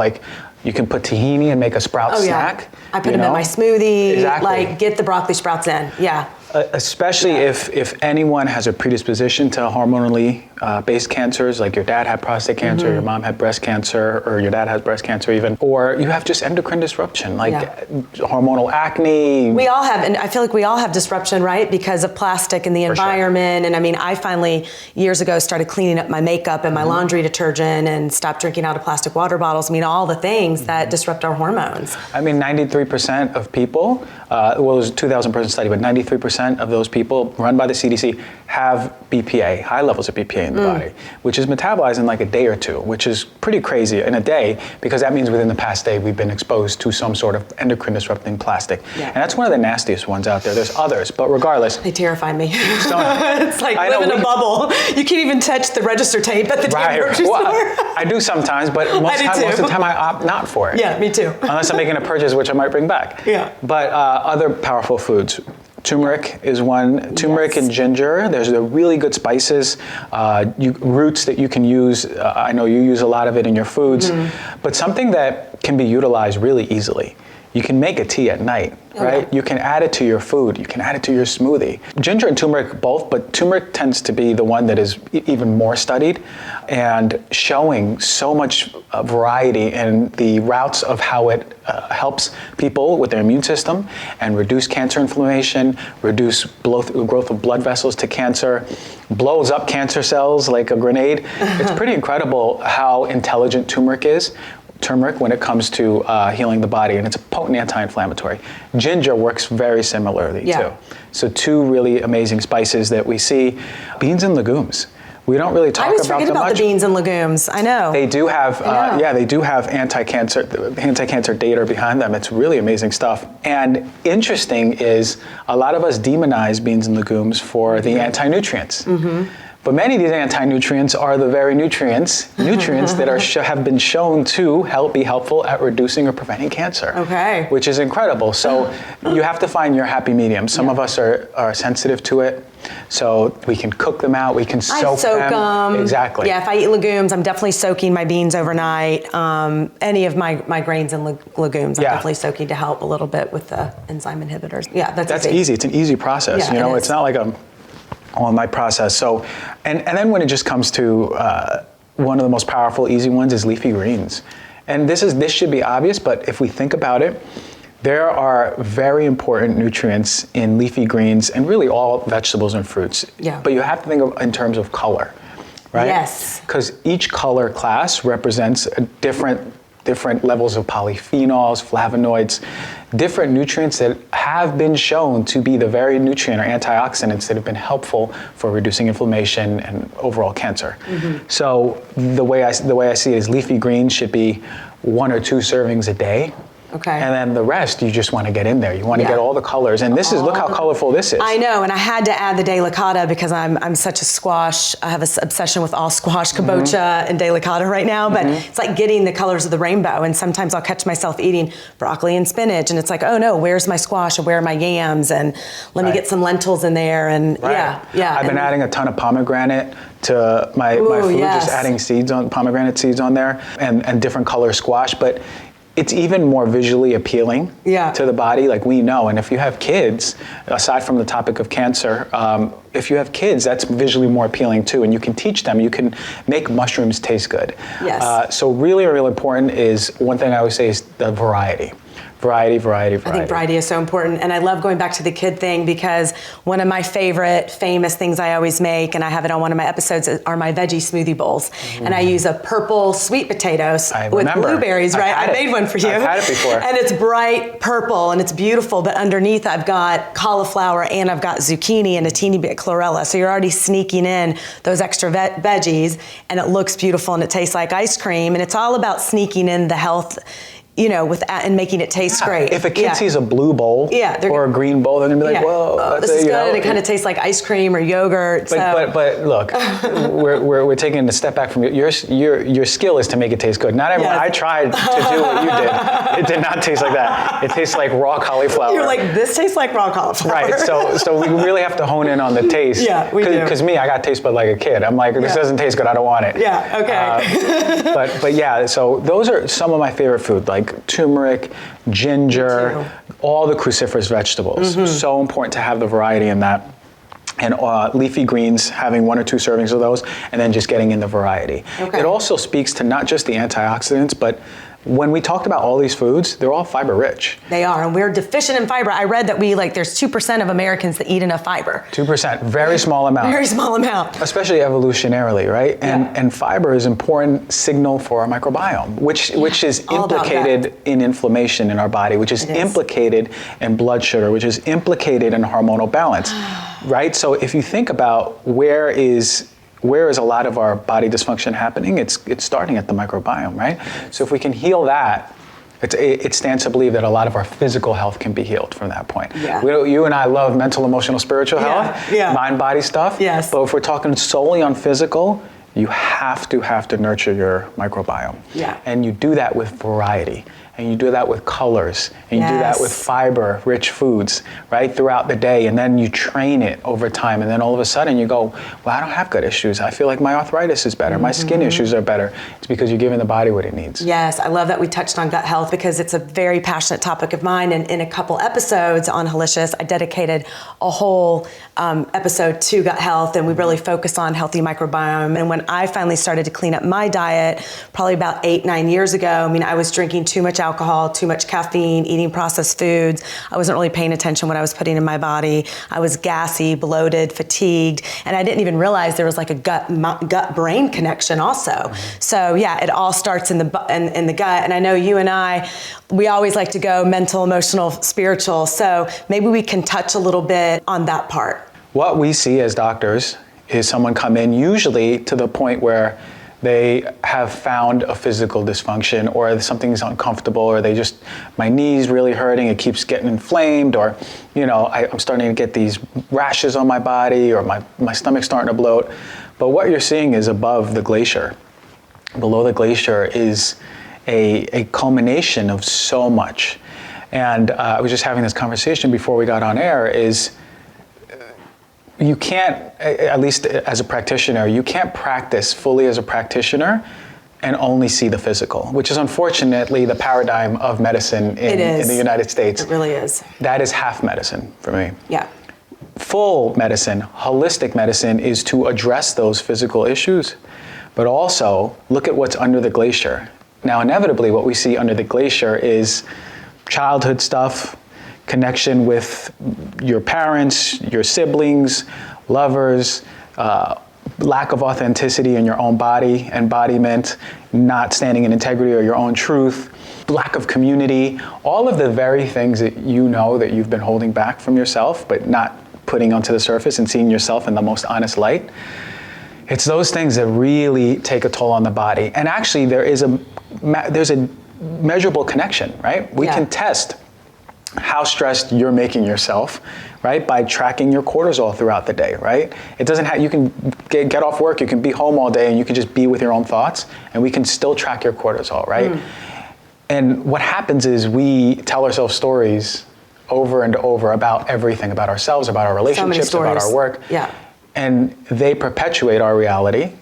you can put tahini and make a sprout snack. I put them in my smoothie. Exactly. Get the broccoli sprouts in. Yeah. Especially if anyone has a predisposition to hormonally based cancers, like your dad had prostate cancer, your mom had breast cancer, or your dad has breast cancer even, or you have just endocrine disruption, like hormonal acne. We all have, and I feel like we all have disruption, right? Because of plastic and the environment. Sure. And I mean, I finally, years ago, started cleaning up my makeup and my laundry detergent and stopped drinking out of plastic water bottles. I mean, all the things that disrupt our hormones. I mean, 93% of people, well, it was a 2,000 person study, but 93% of those people run by the CDC have BPA, high levels of BPA in the body, which is metabolized in like a day or two, which is pretty crazy in a day, because that means within the past day we've been exposed to some sort of endocrine disrupting plastic. Yeah. And that's one of the nastiest ones out there. There's others, but regardless. They terrify me. It's like live in a bubble. You can't even touch the register tape at the grocery store. I do sometimes, but most of the time I opt not for it. Yeah, me too. Unless I'm making a purchase, which I might bring back. Yeah. But other powerful foods. Turmeric is one. Turmeric and ginger. There's the really good spices, roots that you can use. I know you use a lot of it in your foods, but something that can be utilized really easily. You can make a tea at night, right? You can add it to your food. You can add it to your smoothie. Ginger and turmeric both, but turmeric tends to be the one that is even more studied and showing so much variety in the routes of how it helps people with their immune system and reduce cancer inflammation, reduce growth of blood vessels to cancer, blows up cancer cells like a grenade. It's pretty incredible how intelligent turmeric is. Turmeric when it comes to healing the body, and it's a potent anti-inflammatory. Ginger works very similarly too. So 2 really amazing spices that we see. Beans and legumes. We don't really talk about them much. I always forget about the beans and legumes. I know. They do have, they do have anti-cancer data behind them. It's really amazing stuff. And interesting is a lot of us demonize beans and legumes for the anti-nutrients. But many of these anti-nutrients are the very nutrients that have been shown to be helpful at reducing or preventing cancer. Okay. Which is incredible. So you have to find your happy medium. Some of us are sensitive to it. So we can cook them out, we can soak them. Exactly. Yeah, if I eat legumes, I'm definitely soaking my beans overnight. Any of my grains and legumes, I'm definitely soaking to help a little bit with the enzyme inhibitors. Yeah, that's easy. It's an easy process. Yeah, it's not like a all-night process. So, and then when it just comes to one of the most powerful, easy ones is leafy greens. And this should be obvious, but if we think about it, there are very important nutrients in leafy greens and really all vegetables and fruits. Yeah. But you have to think of in terms of color, right? Yes. Because each color class represents a different levels of polyphenols, flavonoids. different nutrients that have been shown to be the very nutrient or antioxidants that have been helpful for reducing inflammation and overall cancer. So the way I see it is leafy greens should be 1 or 2 servings a day. Okay. And then the rest, you just want to get in there. You want to get all the colors. And this is, look how colorful this is. I know, and I had to add the delicata because I'm such a squash. I have an obsession with all squash, kabocha, and delicata right now. But it's like getting the colors of the rainbow. And sometimes I'll catch myself eating broccoli and spinach, and it's like, oh no, where's my squash or where are my yams? And let me get some lentils in there. And yeah. I've been adding a ton of pomegranate to my food, just adding pomegranate seeds on there, and different color squash. But it's even more visually appealing to the body, like we know. And if you have kids, aside from the topic of cancer, if you have kids, that's visually more appealing too. And you can teach them, you can make mushrooms taste good. Yes. So really, really important is, one thing I always say is the variety. Variety. I think variety is so important. And I love going back to the kid thing because one of my favorite famous things I always make, and I have it on one of my episodes, are my veggie smoothie bowls. And I use a purple sweet potatoes with blueberries, right? I made one for you. I've had it before. And it's bright purple and it's beautiful, but underneath I've got cauliflower and I've got zucchini and a teeny bit chlorella. So you're already sneaking in those extra veggies, and it looks beautiful and it tastes like ice cream. And it's all about sneaking in the health, and making it taste great. If a kid sees a blue bowl or a green bowl, they're gonna be like, "Whoa, this is good." And it kind of tastes like ice cream or yogurt. But look, we're taking a step back from your skill is to make it taste good. Not everyone. I tried to do what you did. It did not taste like that. It tastes like raw cauliflower. You're like, this tastes like raw cauliflower. Right. So we really have to hone in on the taste. Yeah, we do. Because me, I got taste bud like a kid. I'm like, this doesn't taste good. I don't want it. Yeah. Okay. But yeah. So those are some of my favorite food, like turmeric, ginger, all the cruciferous vegetables. So important to have the variety in that. And leafy greens, having 1 or 2 servings of those, and then just getting in the variety. It also speaks to not just the antioxidants, but when we talked about all these foods, they're all fiber rich. They are, and we're deficient in fiber. I read that there's 2% of Americans that eat enough fiber. 2%, very small amount. Very small amount. Especially evolutionarily, right? And fiber is an important signal for our microbiome, which is implicated in inflammation in our body, which is implicated in blood sugar, which is implicated in hormonal balance, right? So if you think about where is a lot of our body dysfunction happening, it's starting at the microbiome, right? So if we can heal that, it stands to believe that a lot of our physical health can be healed from that point. You and I love mental, emotional, spiritual health, mind, body stuff. Yes. But if we're talking solely on physical, you have to nurture your microbiome. And you do that with variety. And you do that with colors, and you do that with fiber-rich foods, right, throughout the day, and then you train it over time, and then all of a sudden you go, well, I don't have gut issues. I feel like my arthritis is better. My skin issues are better. It's because you're giving the body what it needs. Yes, I love that we touched on gut health because it's a very passionate topic of mine, and in a couple episodes on Hellicious, I dedicated a whole episode to gut health, and we really focused on healthy microbiome. And when I finally started to clean up my diet, probably about 8-9 years ago, I was drinking too much alcohol, too much caffeine, eating processed foods. I wasn't really paying attention what I was putting in my body. I was gassy, bloated, fatigued, and I didn't even realize there was like a gut-brain connection also. So yeah, it all starts in the gut. And I know you and I, we always like to go mental, emotional, spiritual. So maybe we can touch a little bit on that part. What we see as doctors is someone come in usually to the point where they have found a physical dysfunction, or something's uncomfortable, or my knee's really hurting, it keeps getting inflamed, or I'm starting to get these rashes on my body, or my stomach's starting to bloat. But what you're seeing is above the glacier. Below the glacier is a culmination of so much. And I was just having this conversation before we got on air, is you can't, at least as a practitioner, you can't practice fully as a practitioner and only see the physical, which is unfortunately the paradigm of medicine in the United States. It really is. That is half medicine for me. Yeah. Full medicine, holistic medicine, is to address those physical issues, but also look at what's under the glacier. Now, inevitably, what we see under the glacier is childhood stuff, connection with your parents, your siblings, lovers, lack of authenticity in your own body, embodiment, not standing in integrity or your own truth, lack of community, all of the very things that you know that you've been holding back from yourself, but not putting onto the surface and seeing yourself in the most honest light. It's those things that really take a toll on the body. And actually there's a measurable connection, right? We can test how stressed you're making yourself, right? By tracking your cortisol throughout the day, right? It doesn't have, you can get off work, you can be home all day and you can just be with your own thoughts and we can still track your cortisol, right? And what happens is we tell ourselves stories over and over about everything, about ourselves, about our relationships, about our work. Yeah. And they perpetuate our reality.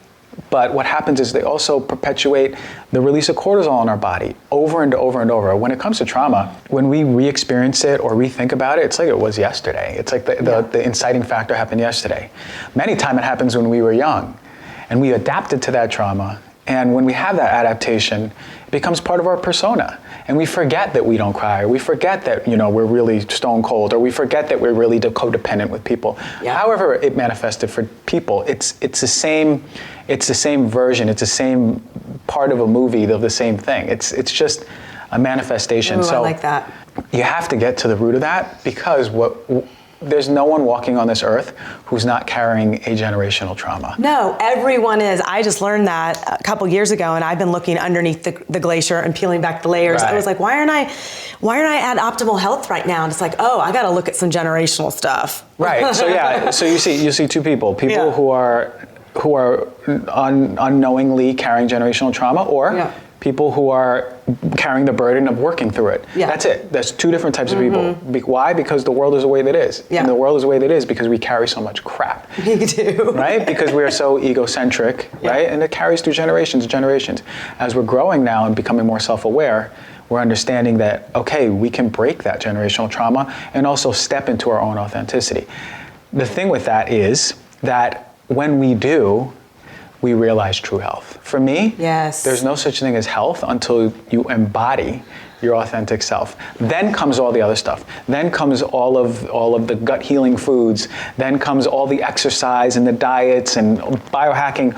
But what happens is they also perpetuate the release of cortisol in our body over and over and over. When it comes to trauma, when we re-experience it or rethink about it, it's like it was yesterday. It's like the inciting factor happened yesterday. Many times it happens when we were young and we adapted to that trauma. And when we have that adaptation, it becomes part of our persona. And we forget that we don't cry, or we forget that, you know, we're really stone cold, or we forget that we're really codependent with people. Yeah. However it manifested for people, it's the same version, it's the same part of a movie of the same thing. It's just a manifestation. Ooh, so I like that. You have to get to the root of that, because there's no one walking on this earth who's not carrying a generational trauma. No, everyone is. I just learned that a couple years ago, and I've been looking underneath the glacier and peeling back the layers. Right. I was like, why aren't I at optimal health right now? And it's like, oh, I got to look at some generational stuff. Right. So yeah. So you see two people who are unknowingly carrying generational trauma, or people who are carrying the burden of working through it. Yeah. That's it. That's two different types of people. Why? Because the world is the way that it is. Yeah. And the world is the way that it is because we carry so much crap. We do. Right? Because we are so egocentric, right? And it carries through generations and generations. As we're growing now and becoming more self-aware, we're understanding that, okay, we can break that generational trauma and also step into our own authenticity. The thing with that is that when we do, we realize true health. For me, there's no such thing as health until you embody your authentic self. Then comes all the other stuff. Then comes all of the gut healing foods. Then comes all the exercise and the diets and biohacking.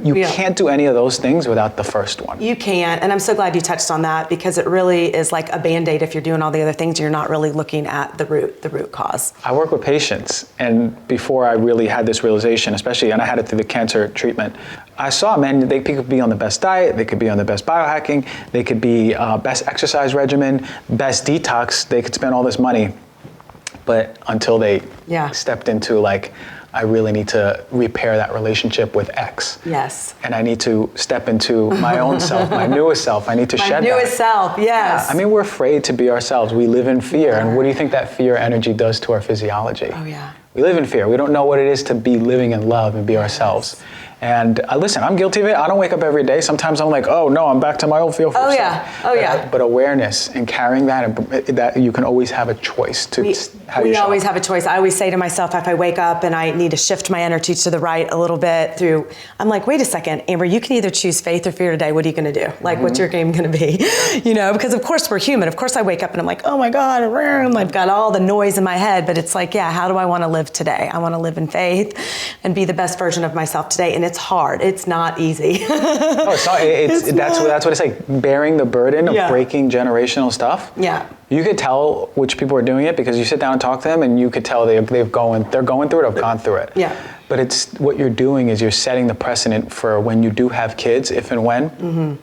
You can't do any of those things without the first one. You can't, and I'm so glad you touched on that, because it really is like a Band-Aid if you're doing all the other things. You're not really looking at the root cause. I work with patients, and before I really had this realization, especially, and I had it through the cancer treatment, I saw, man, they could be on the best diet, they could be on the best biohacking, they could be best exercise regimen, best detox, they could spend all this money, but until they stepped into like, I really need to repair that relationship with X. Yes. And I need to step into my own self, my newest self. I need to shed that. My newest self, yes. Yeah. I mean, we're afraid to be ourselves. We live in fear. And what do you think that fear energy does to our physiology? Oh, yeah. We live in fear. We don't know what it is to be living in love and be ourselves. And listen, I'm guilty of it. I don't wake up every day. Sometimes I'm like, oh no, I'm back to my old feel for stuff. But awareness and carrying that, and that you can always have a choice to how you show up. We always have a choice. I always say to myself, if I wake up and I need to shift my energy to the right a little bit I'm like, wait a second, Amber, you can either choose faith or fear today. What are you going to do? Like, what's your game going to be? You know, because of course we're human. Of course I wake up and I'm like, oh my God, I've got all the noise in my head, but it's like, how do I want to live today? I want to live in faith and be the best version of myself today. And it's hard. It's not easy. No, it's not. That's what it's like. Bearing the burden of breaking generational stuff. Yeah. You could tell which people are doing it because you sit down and talk to them, and you could tell they're going through it, have gone through it. Yeah. But it's what you're doing is you're setting the precedent for when you do have kids, if and when.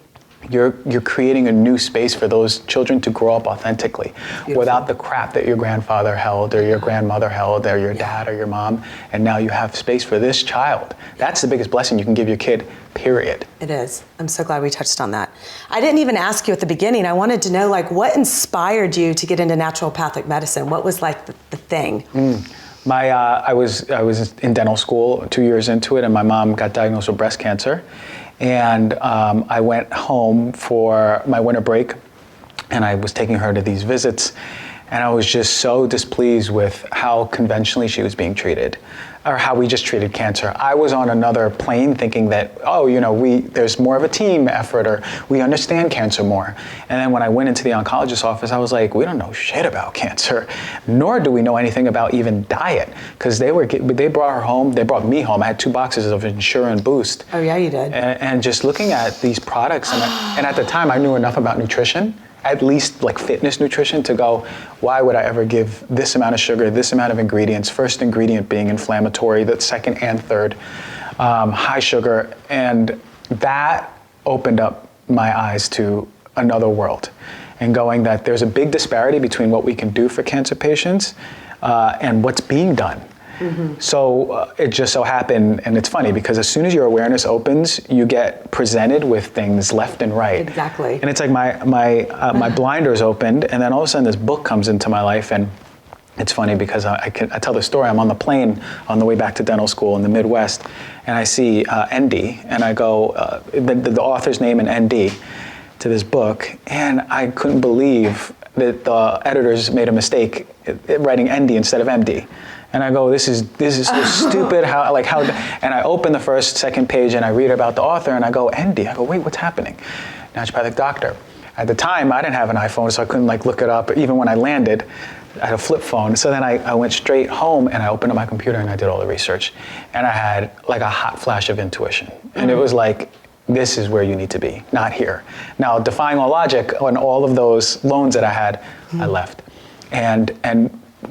You're creating a new space for those children to grow up authentically without the crap that your grandfather held or your grandmother held or your dad or your mom. And now you have space for this child. That's the biggest blessing you can give your kid, period. It is. I'm so glad we touched on that. I didn't even ask you at the beginning. I wanted to know, like, what inspired you to get into naturopathic medicine? What was like the thing? I was in dental school 2 years into it, and my mom got diagnosed with breast cancer. And I went home for my winter break, and I was taking her to these visits. And I was just so displeased with how conventionally she was being treated, or how we just treated cancer. I was on another plane thinking that, oh, there's more of a team effort, or we understand cancer more. And then when I went into the oncologist's office, I was like, we don't know shit about cancer, nor do we know anything about even diet. Because they brought her home, they brought me home. I had 2 boxes of Ensure and Boost. Oh yeah, you did. And just looking at these products, and at the time I knew enough about nutrition, at least like fitness nutrition, to go, why would I ever give this amount of sugar, this amount of ingredients, first ingredient being inflammatory, the second and third, high sugar. And that opened up my eyes to another world, and going that there's a big disparity between what we can do for cancer patients and what's being done. Mm-hmm. So it just so happened, and it's funny because as soon as your awareness opens, you get presented with things left and right. Exactly. And it's like my blinders opened, and then all of a sudden this book comes into my life. And it's funny because I tell the story. I'm on the plane on the way back to dental school in the Midwest, and I see ND, and I go, the author's name in ND to this book, and I couldn't believe that the editors made a mistake writing ND instead of MD. And I go, this is so stupid. How? And I open the first, second page, and I read about the author, and I go, ND. I go, wait, what's happening? Naturopathic doctor. At the time, I didn't have an iPhone, so I couldn't look it up. Even when I landed, I had a flip phone. So then I went straight home, and I opened up my computer, and I did all the research. And I had a hot flash of intuition. And it was like, this is where you need to be, not here. Now, defying all logic, on all of those loans that I had, I left. And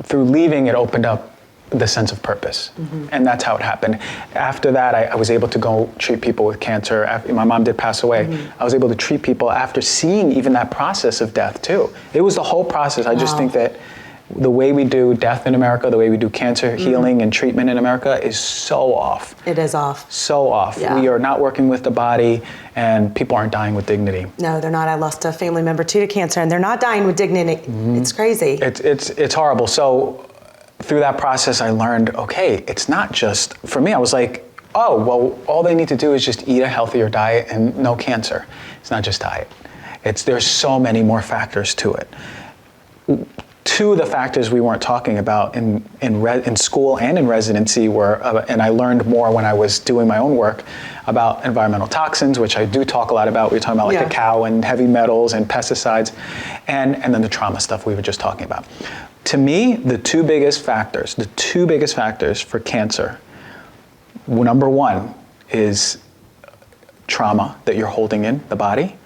through leaving, it opened up the sense of purpose. Mm-hmm. And that's how it happened. After that, I was able to go treat people with cancer. After my mom did pass away, I was able to treat people after seeing even that process of death too. It was the whole process. I just think that the way we do death in America, the way we do cancer healing and treatment in America is so off. It is off. So off. Yeah. We are not working with the body, and people aren't dying with dignity. No, they're not. I lost a family member too to cancer, and they're not dying with dignity. Mm-hmm. It's crazy. It's horrible. So through that process, I learned, okay, it's not just, for me, I was like, oh, well, all they need to do is just eat a healthier diet and no cancer. It's not just diet. There's so many more factors to it. 2 of the factors we weren't talking about in school and in residency were, and I learned more when I was doing my own work, about environmental toxins, which I do talk a lot about. We were talking about cacao and heavy metals and pesticides, and then the trauma stuff we were just talking about. To me, the two biggest factors for cancer, number 1 is trauma that you're holding in the body,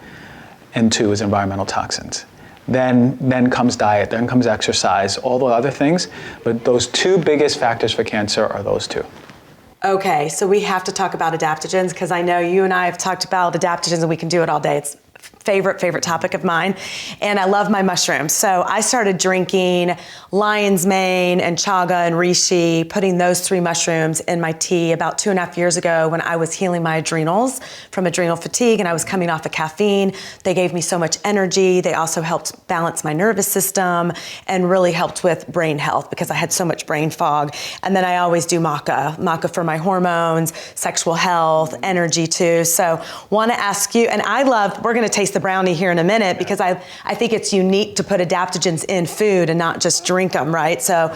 and 2 is environmental toxins. Then comes diet, then comes exercise, all the other things, but those 2 biggest factors for cancer are those 2. Okay, so we have to talk about adaptogens, because I know you and I have talked about adaptogens and we can do it all day. It's favorite topic of mine, and I love my mushrooms. So I started drinking lion's mane and chaga and reishi, putting those 3 mushrooms in my tea about 2.5 years ago when I was healing my adrenals from adrenal fatigue, and I was coming off of caffeine. They gave me so much energy. They also helped balance my nervous system and really helped with brain health because I had so much brain fog. And then I always do maca for my hormones, sexual health, energy too. So want to ask you, and we're going to taste the brownie here in a minute, because I think it's unique to put adaptogens in food and not just drink them, right? So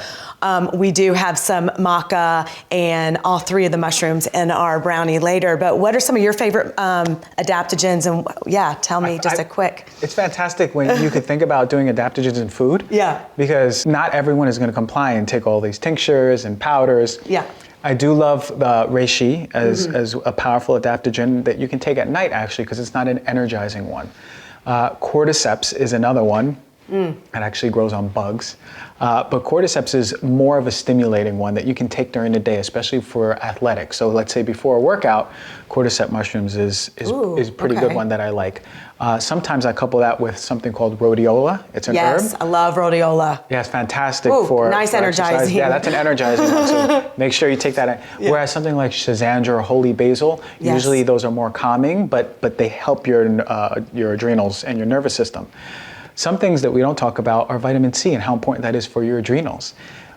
we do have some maca and all 3 of the mushrooms in our brownie later. But what are some of your favorite adaptogens? And tell me a quick. It's fantastic when you could think about doing adaptogens in food. Yeah. Because not everyone is going to comply and take all these tinctures and powders. Yeah. I do love the reishi as a powerful adaptogen that you can take at night, actually, because it's not an energizing one. Cordyceps is another one. It actually grows on bugs. But cordyceps is more of a stimulating one that you can take during the day, especially for athletics. So let's say before a workout, cordyceps mushrooms is a pretty good one that I like. Sometimes I couple that with something called rhodiola. It's an herb. Yes, I love rhodiola. Yeah, it's fantastic for energizing. Exercise. Yeah, that's an energizing one. So make sure you take that in. Yeah. Whereas something like schizandra or holy basil, usually those are more calming, but they help your adrenals and your nervous system. Some things that we don't talk about are vitamin C and how important that is for your adrenals.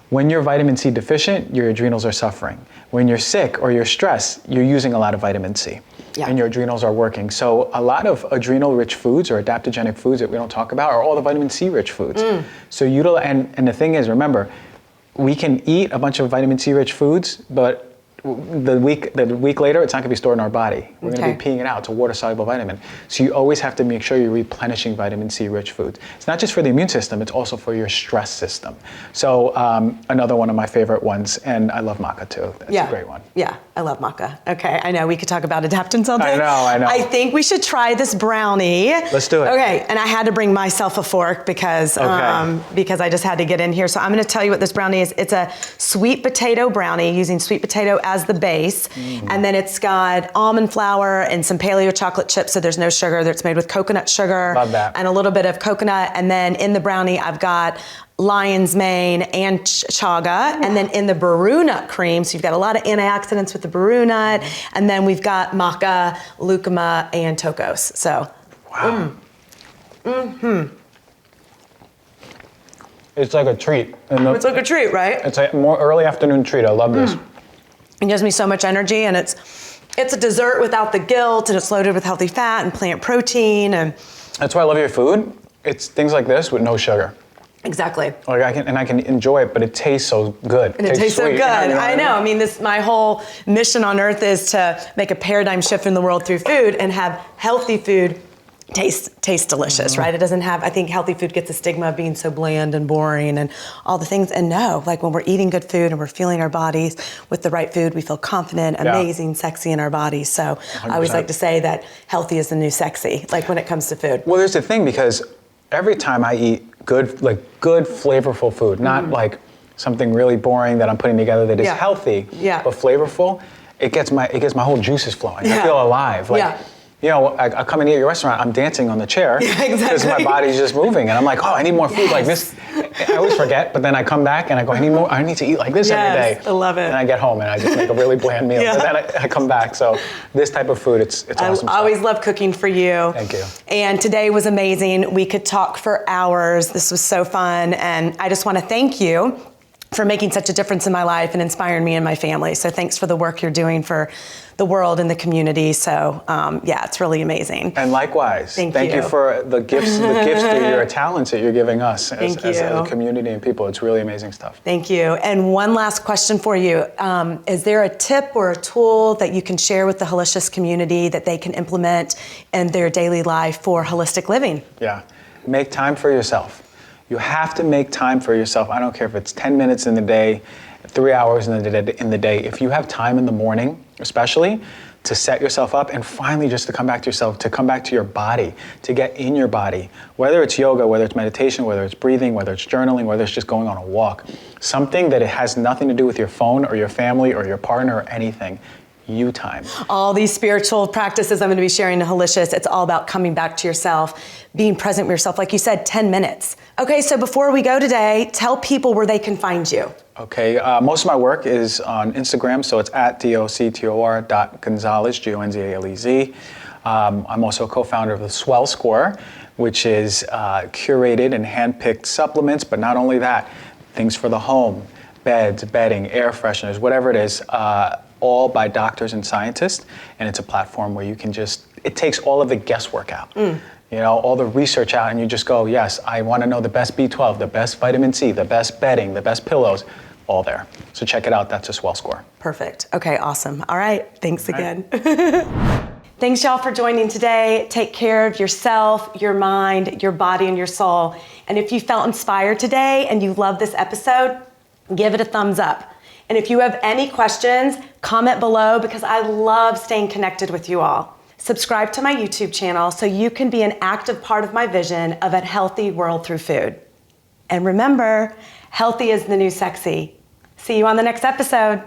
When you're vitamin C deficient, your adrenals are suffering. When you're sick or you're stressed, you're using a lot of vitamin C. and your adrenals are working. So a lot of adrenal-rich foods or adaptogenic foods that we don't talk about are all the vitamin C-rich foods. So and the thing is, remember, we can eat a bunch of vitamin C-rich foods, but the week later, it's not going to be stored in our body. We're going to be peeing it out. It's a water-soluble vitamin. So you always have to make sure you're replenishing vitamin C-rich foods. It's not just for the immune system, it's also for your stress system. So another one of my favorite ones, and I love maca too. That's a great one. Yeah, I love maca. Okay, I know we could talk about adaptogens all day. I know. I think we should try this brownie. Let's do it. Okay, and I had to bring myself a fork because I just had to get in here. So I'm going to tell you what this brownie is. It's a sweet potato brownie using sweet potato as the base, and then it's got almond flour and some paleo chocolate chips, so there's no sugar. It's made with coconut sugar. Love that. And a little bit of coconut, and then in the brownie I've got lion's mane and chaga, and then in the baru nut cream, so you've got a lot of antioxidants with the baru nut, and then we've got maca, lucuma, and tocos. So, It's like a treat. It's like a treat, right? It's a more early afternoon treat. I love this. It gives me so much energy, and it's a dessert without the guilt, and it's loaded with healthy fat and plant protein, and that's why I love your food. It's things like this with no sugar. Exactly. Like I can enjoy it, but it tastes so good. And it tastes so sweet. good. I know. I mean, my whole mission on earth is to make a paradigm shift in the world through food and have healthy food taste delicious, right? It doesn't have, I think healthy food gets a stigma of being so bland and boring and all the things. And no, like when we're eating good food and we're feeling our bodies with the right food, we feel confident, amazing, sexy in our bodies. So 100%. I always like to say that healthy is the new sexy, like when it comes to food. Well, there's the thing, because every time I eat good flavorful food, not like something really boring that I'm putting together that is healthy, but flavorful, it gets my whole juices flowing. I feel alive. You know, I come in here at your restaurant, I'm dancing on the chair because my body's just moving, and I'm like, oh, I need more food like this. I always forget, but then I come back and I go, I need to eat like this every day. I love it. And I get home and I just make a really bland meal, but then I come back. So this type of food, it's awesome. I always love cooking for you. Thank you. And today was amazing. We could talk for hours. This was so fun, and I just want to thank you for making such a difference in my life and inspiring me and my family. So thanks for the work you're doing for the world and the community. So it's really amazing. And likewise, thank you for the gifts through your talents that you're giving us as a community and people. It's really amazing stuff. Thank you. And one last question for you. Is there a tip or a tool that you can share with the Hellicious community that they can implement in their daily life for holistic living? Yeah, make time for yourself. You have to make time for yourself. I don't care if it's 10 minutes in the day, 3 hours in the day. If you have time in the morning, especially, to set yourself up and finally just to come back to yourself, to come back to your body, to get in your body, whether it's yoga, whether it's meditation, whether it's breathing, whether it's journaling, whether it's just going on a walk, something that it has nothing to do with your phone or your family or your partner or anything. You time. All these spiritual practices I'm going to be sharing in Hellicious, it's all about coming back to yourself, being present with yourself. Like you said, 10 minutes. Okay, so before we go today, tell people where they can find you. Okay, most of my work is on Instagram, so it's at doctor.gonzalez, Gonzalez. I'm also a co-founder of the Swell Score, which is curated and handpicked supplements, but not only that, things for the home, beds, bedding, air fresheners, whatever it is, all by doctors and scientists, and it's a platform where you can it takes all of the guesswork out. You know, all the research out, and you just go, yes, I want to know the best B12, the best vitamin C, the best bedding, the best pillows, all there. So check it out, that's a Swell Score. Perfect, okay, awesome. All right, thanks again. Thanks y'all for joining today. Take care of yourself, your mind, your body, and your soul. And if you felt inspired today and you love this episode, give it a thumbs up. And if you have any questions, comment below, because I love staying connected with you all. Subscribe to my YouTube channel so you can be an active part of my vision of a healthy world through food. And remember, healthy is the new sexy. See you on the next episode.